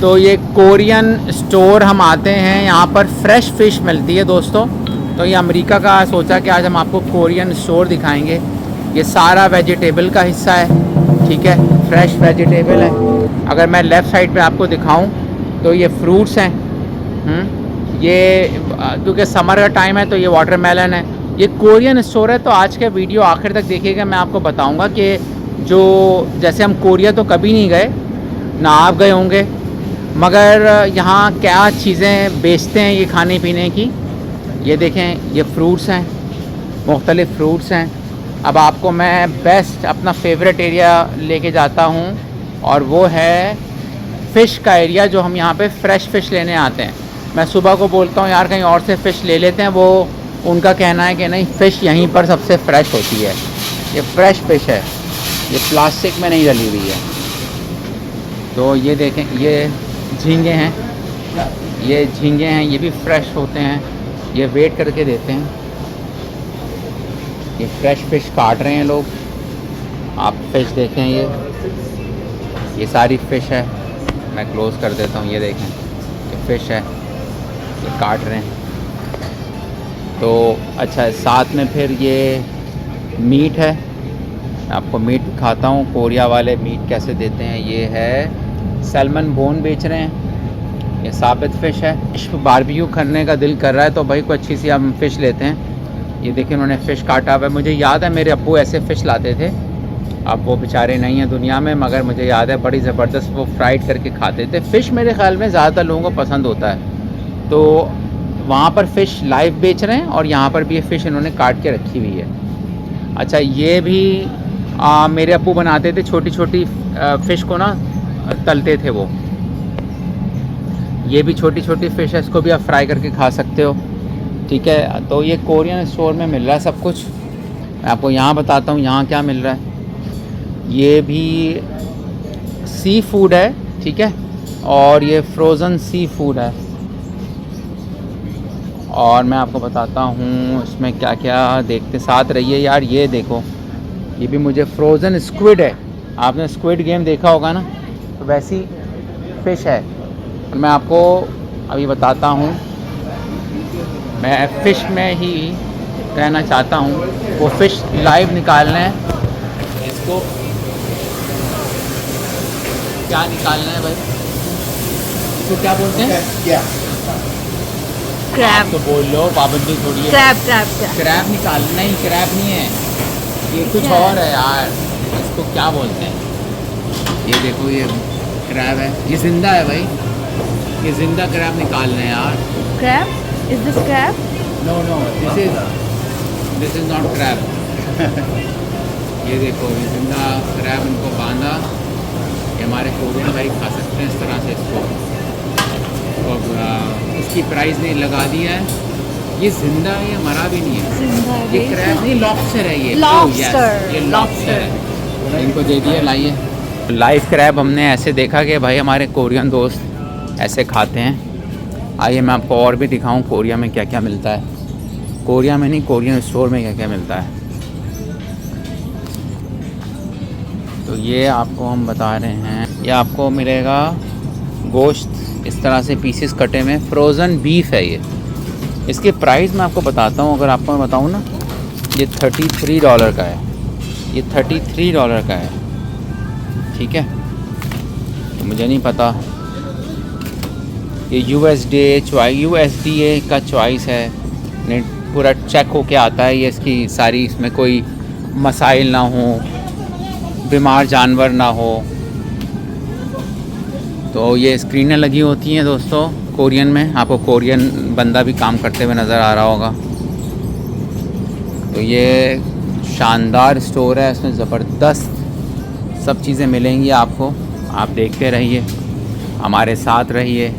तो ये Korean store हम आते हैं, यहाँ पर फ्रेश फ़िश मिलती है दोस्तों। तो ये अमेरिका का सोचा कि आज हम आपको कोरियन स्टोर दिखाएंगे। ये सारा वेजिटेबल का हिस्सा है, ठीक है, फ्रेश वेजिटेबल है। अगर मैं लेफ़्ट साइड पे आपको दिखाऊं तो ये फ्रूट्स हैं। ये क्योंकि समर का टाइम है तो ये वाटरमेलन है। ये कोरियन स्टोर है। तो आज का वीडियो आखिर तक देखिएगा, मैं आपको बताऊंगा कि जो जैसे हम कोरिया तो कभी नहीं गए, ना आप गए होंगे, मगर यहाँ क्या चीज़ें बेचते हैं ये खाने पीने की। ये देखें, ये फ्रूट्स हैं, मुख्तलिफ़ फ्रूट्स हैं। अब आपको मैं बेस्ट अपना फेवरेट एरिया लेके जाता हूँ और वो है फ़िश का एरिया, जो हम यहाँ पे फ़्रेश फ़िश लेने आते हैं। मैं सुबह को बोलता हूँ यार कहीं और से फ़िश ले लेते हैं, वो उनका कहना है कि नहीं, फ़िश यहीं पर सबसे फ़्रेश होती है। ये फ़्रेश फ़िश है, ये प्लास्टिक में नहीं डली हुई है। तो ये देखें, ये झींगे हैं, ये झींगे हैं, ये भी फ़्रेश होते हैं। ये वेट करके देते हैं। ये फ़्रेश फ़िश काट रहे हैं लोग। आप फ़िश देखें, ये सारी फ़िश है। मैं क्लोज़ कर देता हूँ। ये देखें, ये फ़िश है, ये काट रहे हैं। तो अच्छा, साथ में फिर ये मीट है। आपको मीट दिखाता हूँ, कोरिया वाले मीट कैसे देते हैं। ये है सैल्मन बोन बेच रहे हैं। ये साबित फ़िश है। फ़िश बारबेक्यू करने का दिल कर रहा है तो भाई कोई अच्छी सी हम फ़िश लेते हैं। ये देखिए, उन्होंने फ़िश काटा हुआ है। मुझे याद है मेरे अब्बू ऐसे फ़िश लाते थे। अब वो बेचारे नहीं हैं दुनिया में, मगर मुझे याद है बड़ी ज़बरदस्त वो फ्राइड करके खाते थे। फ़िश मेरे ख़्याल में ज़्यादातर लोगों को पसंद होता है। तो वहाँ पर फ़िश लाइव बेच रहे हैं और यहाँ पर भी ये फ़िश इन्होंने काट के रखी हुई है। अच्छा, ये भी मेरे अब्बू बनाते थे, छोटी छोटी फ़िश को ना तलते थे वो। ये भी छोटी छोटी फ़िश है, इसको भी आप फ्राई करके खा सकते हो, ठीक है। तो ये कोरियन स्टोर में मिल रहा है सब कुछ। मैं आपको यहाँ बताता हूँ यहाँ क्या मिल रहा है। ये भी सी फूड है, ठीक है, और ये फ्रोज़न सी फूड है। और मैं आपको बताता हूँ इसमें क्या क्या, देखते साथ रहिए यार। ये देखो, ये भी मुझे फ्रोज़न स्क्विड है। आपने स्क्विड गेम देखा होगा ना, तो वैसी फ़िश है। और मैं आपको अभी बताता हूँ, मैं फ़िश में ही रहना चाहता हूँ। वो फ़िश लाइव निकालना है, इसको क्या निकालना है भाई, इसको क्या बोलते हैं? क्रैब। तो बोल लो, पाबंदी थोड़ी है। क्रैब निकालना ही, क्रैब नहीं है ये, कुछ और है यार। इसको क्या बोलते हैं? ये देखो, ये क्रैब है, ये जिंदा है भाई। ये जिंदा क्रैब निकालना है यार। Crab? Is this crab? No, this is not crab. ये देखो, ये जिंदा क्रैब इनको बांधा। ये हमारे कोरियन भाई खा सकते हैं इस तरह से इसको। और इसकी प्राइस नहीं लगा दिया है। ये जिंदा है, ये मरा भी नहीं है। ये क्रैब नहीं, लॉबस्टर है ये। लॉबस्टर। ये लॉबस्टर है। इनको दे दिए, लाइए। लाइव क्रैब हमने ऐसे देखा कि भाई हमारे कोरियन दोस्त ऐसे खाते हैं। आइए मैं आपको और भी दिखाऊं कोरिया में क्या क्या मिलता है। कोरिया में नहीं, कोरियन स्टोर में क्या क्या मिलता है। तो ये आपको हम बता रहे हैं, ये आपको मिलेगा गोश्त इस तरह से पीसेस कटे में, फ्रोज़न बीफ है ये। इसकी प्राइस मैं आपको बताता हूँ, अगर आपको मैं बताऊँ ना, ये $33 का है। ये $33 का है, ठीक है। तो मुझे नहीं पता, ये USDA का चॉइस है, नहीं पूरा चेक होके आता है ये। इसकी सारी, इसमें कोई मसाइल ना हो, बीमार जानवर ना हो। तो ये स्क्रीनें लगी होती हैं दोस्तों कोरियन में। आपको कोरियन बंदा भी काम करते हुए नज़र आ रहा होगा। तो ये शानदार स्टोर है, इसमें ज़बरदस्त सब चीज़ें मिलेंगी आपको। आप देखते रहिए, हमारे साथ रहिए।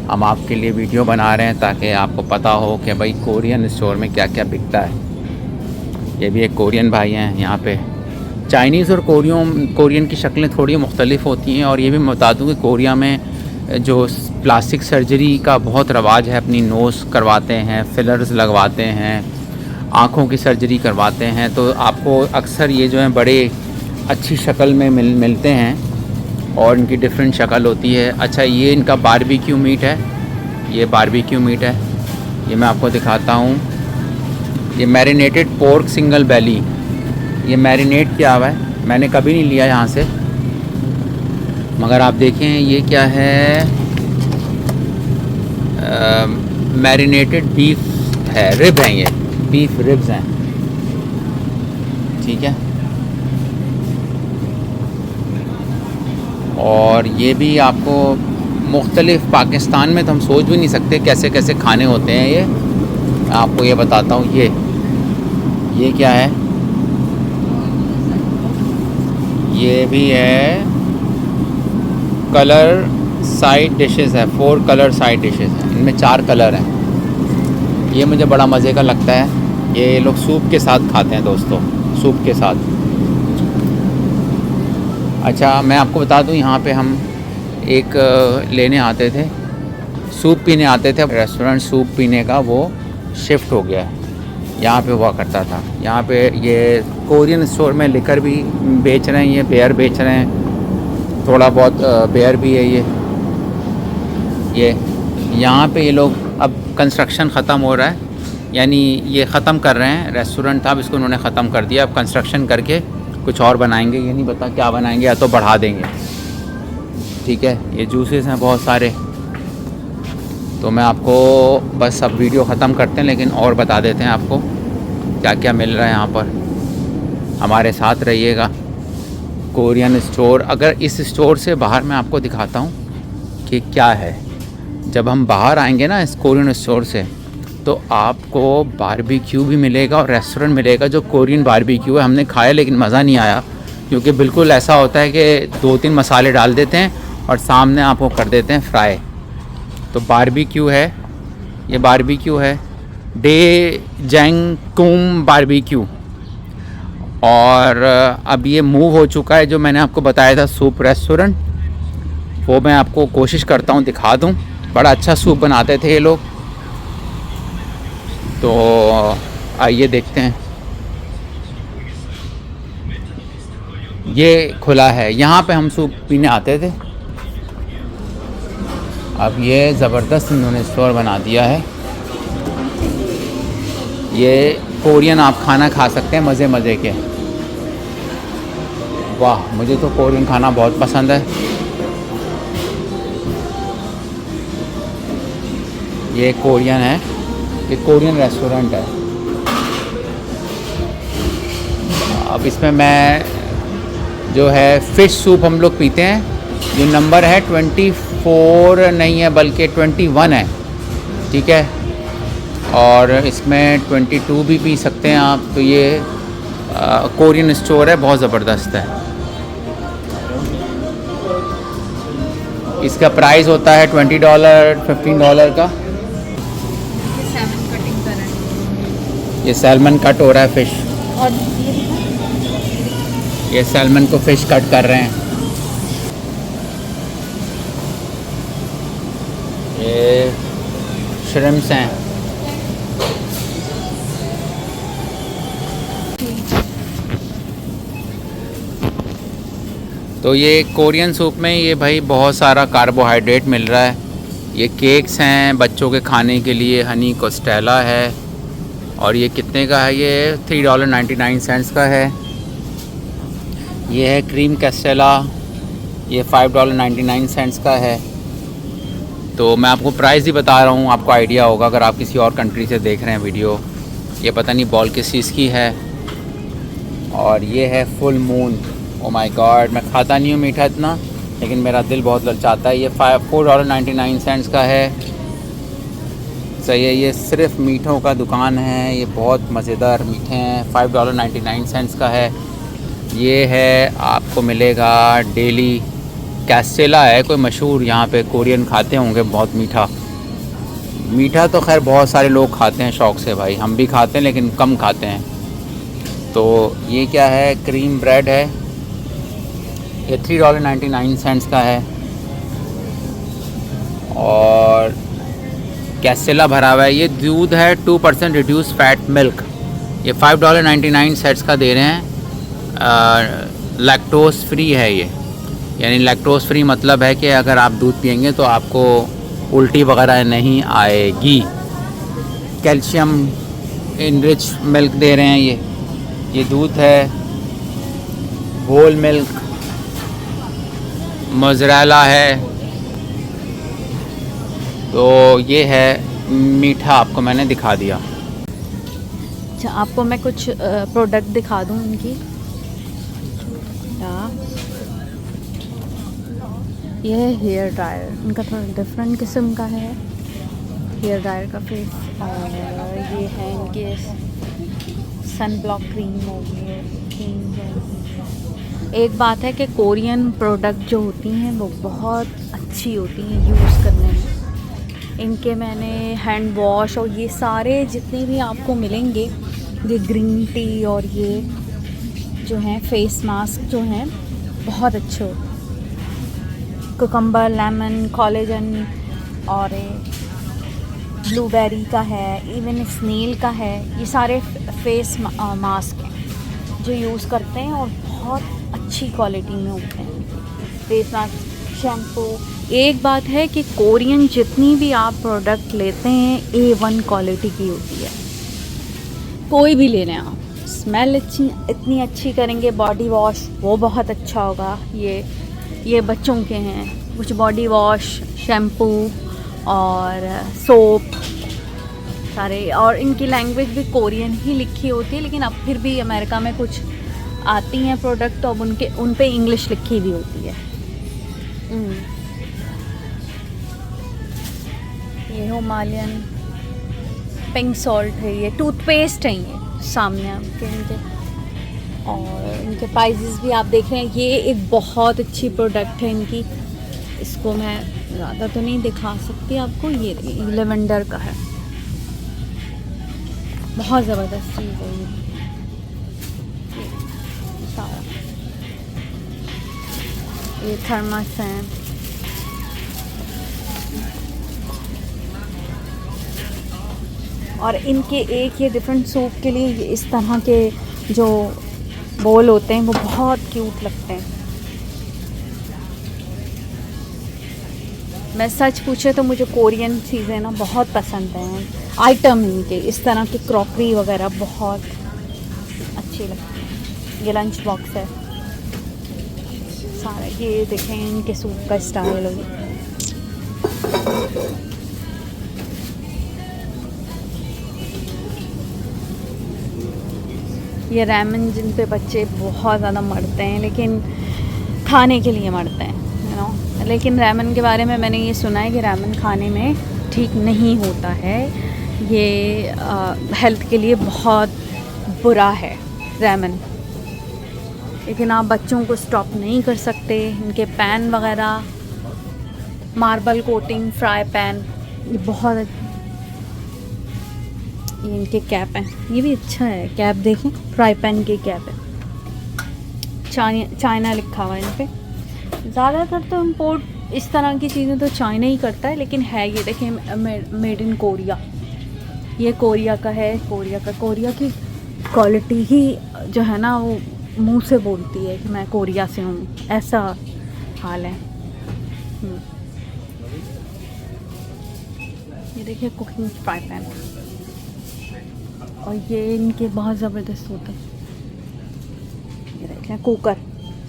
हम आपके लिए वीडियो बना रहे हैं ताकि आपको पता हो कि भाई कोरियन स्टोर में क्या क्या बिकता है। ये भी एक कोरियन भाई हैं यहाँ पे। चाइनीज़ और कोरियन की शक्लें थोड़ी मुख्तलिफ होती हैं। और ये भी मैं बता दूँ कि कोरिया में जो प्लास्टिक सर्जरी का बहुत रवाज है, अपनी नोज़ करवाते हैं, फिलर्स लगवाते हैं, आँखों की सर्जरी करवाते हैं। तो आपको अक्सर ये जो है बड़े अच्छी शक्ल में मिलते हैं। और इनकी डिफरेंट शक्ल होती है। अच्छा, ये इनका बारबेक्यू मीट है, ये बारबेक्यू मीट है, ये मैं आपको दिखाता हूँ। ये मैरिनेटेड पोर्क सिंगल बेली, ये मैरिनेट किया हुआ है, मैंने कभी नहीं लिया यहाँ से, मगर आप देखें ये क्या है, मैरिनेटेड बीफ है, रिब हैं, ये बीफ रिब्स हैं, ठीक है। और ये भी आपको मुख्तलिफ़, पाकिस्तान में तो हम सोच भी नहीं सकते कैसे कैसे खाने होते हैं। ये आपको ये बताता हूँ, ये क्या है, ये भी है कलर साइड डिशेस है, 4 कलर साइड डिशेस हैं, इनमें 4 कलर हैं। ये मुझे बड़ा मज़े का लगता है, ये लोग सूप के साथ खाते हैं दोस्तों, सूप के साथ। अच्छा, मैं आपको बता दूं, यहाँ पे हम एक लेने आते थे, सूप पीने आते थे, रेस्टोरेंट सूप पीने का वो शिफ्ट हो गया है, यहाँ पे हुआ करता था। यहाँ पे ये कोरियन स्टोर में लिकर भी बेच रहे हैं, ये बेयर बेच रहे हैं, थोड़ा बहुत बेयर भी है ये यहाँ पे ये लोग, अब कंस्ट्रक्शन ख़त्म हो रहा है, यानी ये ख़त्म कर रहे हैं, रेस्टोरेंट था अब इसको उन्होंने ख़त्म कर दिया, अब कंस्ट्रक्शन करके कुछ और बनाएंगे, ये नहीं पता क्या बनाएंगे, या तो बढ़ा देंगे, ठीक है। ये जूसेस हैं बहुत सारे, तो मैं आपको बस अब वीडियो ख़त्म करते हैं, लेकिन और बता देते हैं आपको क्या क्या मिल रहा है यहाँ पर। हमारे साथ रहिएगा। कोरियन स्टोर, अगर इस स्टोर से बाहर मैं आपको दिखाता हूँ कि क्या है। जब हम बाहर आएंगे ना इस कोरियन स्टोर से, तो आपको बारबेक्यू भी मिलेगा और रेस्टोरेंट मिलेगा जो कोरियन बारबेक्यू है। हमने खाया लेकिन मज़ा नहीं आया, क्योंकि बिल्कुल ऐसा होता है कि 2-3 मसाले डाल देते हैं और सामने आपको कर देते हैं फ्राई। तो बारबेक्यू है, ये बारबेक्यू है, डे जैंग कुम बारबेक्यू। और अब ये मूव हो चुका है, जो मैंने आपको बताया था सूप रेस्टोरेंट, वो मैं आपको कोशिश करता हूँ दिखा दूँ। बड़ा अच्छा सूप बनाते थे ये लोग, तो आइए देखते हैं। ये खुला है, यहाँ पे हम सूप पीने आते थे, अब ये ज़बरदस्त इन्होंने स्टोर बना दिया है। ये कोरियन आप खाना खा सकते हैं मज़े मज़े के। वाह, मुझे तो कोरियन खाना बहुत पसंद है। ये कोरियन है, ये कोरियन रेस्टोरेंट है। अब इसमें मैं जो है फ़िश सूप हम लोग पीते हैं, जो नंबर है 24 नहीं है बल्कि 21 है, ठीक है। और इसमें 22 भी पी सकते हैं आप। तो ये कोरियन स्टोर है, बहुत ज़बरदस्त है। इसका प्राइस होता है $20 $15 का। ये सैल्मन कट हो रहा है, फ़िश, और ये सैल्मन को फ़िश कट कर रहे हैं। ये श्रिम्प्स हैं। तो ये कोरियन सूप में ये भाई बहुत सारा कार्बोहाइड्रेट मिल रहा है। ये केक्स हैं बच्चों के खाने के लिए, हनी कोस्टेला है, और ये कितने का है, ये $3.99 का है। ये है क्रीम कैस्टेला, ये $5.99 का है। तो मैं आपको प्राइस ही बता रहा हूँ, आपको आइडिया होगा अगर आप किसी और कंट्री से देख रहे हैं वीडियो। ये पता नहीं बॉल किस चीज़ की है। और ये है full moon. Oh my God, मैं खाता नहीं हूँ मीठा इतना, लेकिन मेरा दिल बहुत ललचाता है। ये $4.99 का है। सही है, ये सिर्फ मीठों का दुकान है, ये बहुत मज़ेदार मीठे हैं। $5.99 का है। ये है, आपको मिलेगा डेली कैस्टेला है कोई मशहूर, यहाँ पे कोरियन खाते होंगे बहुत मीठा। मीठा तो खैर बहुत सारे लोग खाते हैं शौक़ से भाई, हम भी खाते हैं लेकिन कम खाते हैं। तो ये क्या है, क्रीम ब्रेड है, ये $3.99 का है। और कैस्टेला भरा हुआ है, ये दूध है 2% रिड्यूस फैट मिल्क, ये $5.99 का दे रहे हैं। लैक्टोज फ्री है ये। यानी लैक्टोज फ्री मतलब है कि अगर आप दूध पियेंगे तो आपको उल्टी वगैरह नहीं आएगी। कैल्शियम इनरिच मिल्क दे रहे हैं ये दूध है, होल मिल्क, मोज़रेला है। तो ये है मीठा, आपको मैंने दिखा दिया। अच्छा, आपको मैं कुछ प्रोडक्ट दिखा दूँ इनकी। ये है हेयर ड्रायर, इनका थोड़ा डिफरेंट किस्म का है हेयर ड्रायर का फेस। और ये है इनके सन ब्लॉक क्रीम हो गई, क्रीम। एक बात है कि कोरियन प्रोडक्ट जो होती हैं वो बहुत अच्छी होती हैं यूज़ करने में। इनके मैंने हैंड वॉश और ये सारे जितने भी आपको मिलेंगे, ये ग्रीन टी और ये जो हैं फेस मास्क जो हैं बहुत अच्छे होते हैं। कुकम्बर, लेमन, कोलेजन और ब्लूबेरी का है, इवन स्नेल का है। ये सारे फेस मास्क हैं जो यूज़ करते हैं और बहुत अच्छी क्वालिटी में होते हैं फेस मास्क, शैम्पू। एक बात है कि कोरियन जितनी भी आप प्रोडक्ट लेते हैं A1 क्वालिटी की होती है। कोई भी ले लें आप, स्मेल इतनी अच्छी करेंगे। बॉडी वॉश वो बहुत अच्छा होगा। ये बच्चों के हैं कुछ बॉडी वॉश, शैम्पू और सोप सारे। और इनकी लैंग्वेज भी कोरियन ही लिखी होती है, लेकिन अब फिर भी अमेरिका में कुछ आती हैं प्रोडक्ट तो अब उन पे इंग्लिश लिखी भी होती है। ये हिमालयन पिंक सॉल्ट है, ये टूथपेस्ट है, ये सामने आपके इनके। और इनके प्राइजेस भी आप देख रहे हैं। ये एक बहुत अच्छी प्रोडक्ट है इनकी, इसको मैं ज़्यादा तो नहीं दिखा सकती आपको। ये लेवेंडर का है, बहुत ज़बरदस्त चीज़ है ये सारा। ये थर्मस है, और इनके एक ये डिफरेंट सूप के लिए इस तरह के जो बोल होते हैं वो बहुत क्यूट लगते हैं। मैं सच पूछे तो मुझे कोरियन चीज़ें ना बहुत पसंद हैं। आइटम इनके इस तरह की क्रॉकरी वगैरह बहुत अच्छी लगती है। ये लंच बॉक्स है सारा। ये देखें इनके सूप का स्टाइल होगी। ये रैमन जिन पे बच्चे बहुत ज़्यादा मरते हैं, लेकिन खाने के लिए मरते हैं, यू नो। लेकिन रैमन के बारे में मैंने ये सुना है कि रैमन खाने में ठीक नहीं होता है, ये हेल्थ के लिए बहुत बुरा है रैमन। लेकिन आप बच्चों को स्टॉप नहीं कर सकते। इनके पैन वगैरह, मार्बल कोटिंग फ्राई पैन, ये बहुत। ये इनके कैप हैं, ये भी अच्छा है कैप, देखें फ्राई पैन की कैप है। चाइना लिखा हुआ है इन पे। ज़्यादातर तो इम्पोर्ट इस तरह की चीज़ें तो चाइना ही करता है, लेकिन है ये देखें मेड इन कोरिया। ये कोरिया का है। कोरिया की क्वालिटी ही जो है ना वो मुंह से बोलती है कि मैं कोरिया से हूँ, ऐसा हाल है। ये देखिए कुकिंग फ्राई पैन, और ये इनके बहुत ज़बरदस्त होते हैं। ये देखिए कुकर,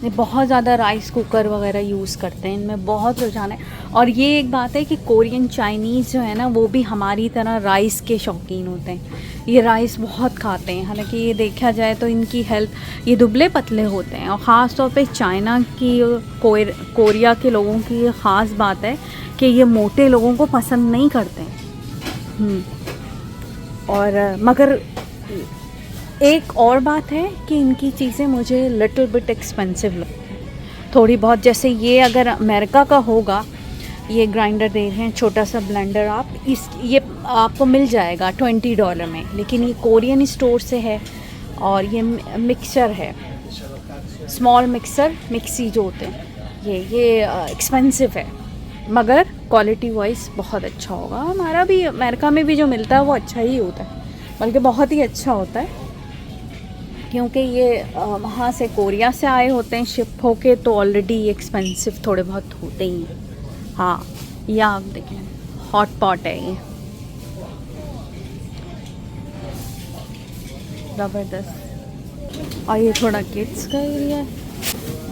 ये बहुत ज़्यादा राइस कुकर वगैरह यूज़ करते हैं, इनमें बहुत रुझान है। और ये एक बात है कि कोरियन चाइनीज़ जो है ना वो भी हमारी तरह राइस के शौकीन होते हैं। ये राइस बहुत खाते हैं। हालांकि ये देखा जाए तो इनकी हेल्थ, ये दुबले पतले होते हैं। और ख़ास तौर पे चाइना की कोरिया के लोगों की ये ख़ास बात है कि ये मोटे लोगों को पसंद नहीं करते हैं। और मगर एक और बात है कि इनकी चीज़ें मुझे लिटिल बिट एक्सपेंसिव लगती हैं थोड़ी बहुत। जैसे ये अगर अमेरिका का होगा, ये ग्राइंडर दे रहे हैं छोटा सा ब्लेंडर, ये आपको मिल जाएगा $20 में, लेकिन ये कोरियन स्टोर से है। और ये मिक्सर है, स्मॉल मिक्सी जो होते हैं, ये एक्सपेंसिव है, मगर क्वालिटी वाइज बहुत अच्छा होगा। हमारा भी अमेरिका में भी जो मिलता है वो अच्छा ही होता है, बल्कि बहुत ही अच्छा होता है। क्योंकि ये वहाँ से कोरिया से आए होते हैं शिप होके, तो ऑलरेडी एक्सपेंसिव थोड़े बहुत होते ही हैं। हाँ, ये आप देखें हॉट पॉट है ये, ज़बरदस्त। और ये थोड़ा किड्स का एरिया है,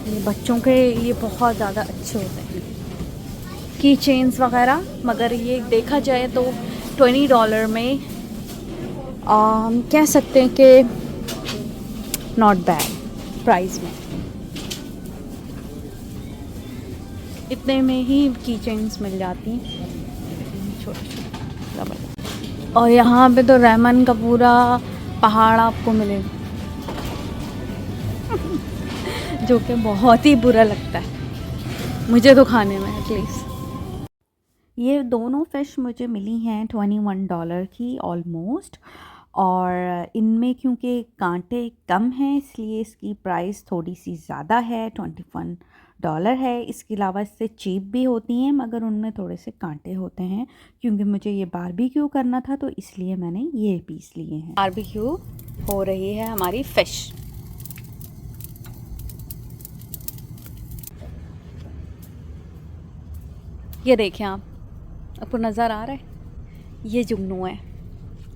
ये बच्चों के ये बहुत ज़्यादा अच्छे होते हैं की चेन्स वगैरह। मगर ये देखा जाए तो $20 में कह सकते हैं कि नॉट बैड प्राइस में। इतने में ही की चेन्स मिल जाती हैं छोटे छोटे। और यहाँ पे तो रेमन का पूरा पहाड़ आपको मिलेगा जो कि बहुत ही बुरा लगता है मुझे तो खाने में एटलीस्ट। ये दोनों फ़िश मुझे मिली हैं $21 की ऑलमोस्ट। और इनमें क्योंकि कांटे कम हैं इसलिए इसकी प्राइस थोड़ी सी ज़्यादा है, $21 है। इसके अलावा इससे चीप भी होती हैं मगर उनमें थोड़े से कांटे होते हैं। क्योंकि मुझे ये बारबेक्यू करना था तो इसलिए मैंने ये पीस लिए हैं। बारबेक्यू हो रही है हमारी फ़िश। ये देखें आपको नज़र आ रहा है, ये जुगनू है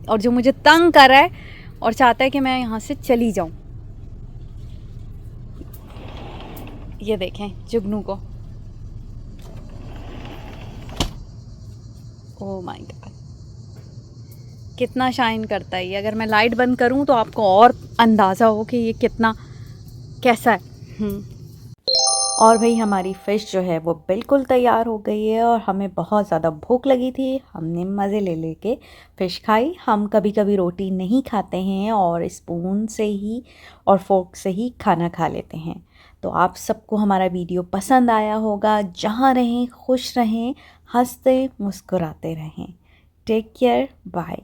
और जो मुझे तंग कर रहा है और चाहता है कि मैं यहाँ से चली जाऊँ। ये देखें जुगनू को, ओह माय गॉड कितना शाइन करता है ये। अगर मैं लाइट बंद करूँ तो आपको और अंदाज़ा हो कि ये कितना कैसा है। और भाई हमारी फ़िश जो है वो बिल्कुल तैयार हो गई है और हमें बहुत ज़्यादा भूख लगी थी। हमने मज़े ले लेके फ़िश खाई। हम कभी कभी रोटी नहीं खाते हैं और स्पून से ही और फोर्क से ही खाना खा लेते हैं। तो आप सबको हमारा वीडियो पसंद आया होगा। जहाँ रहें खुश रहें, हंसते मुस्कुराते रहें। Take care, bye.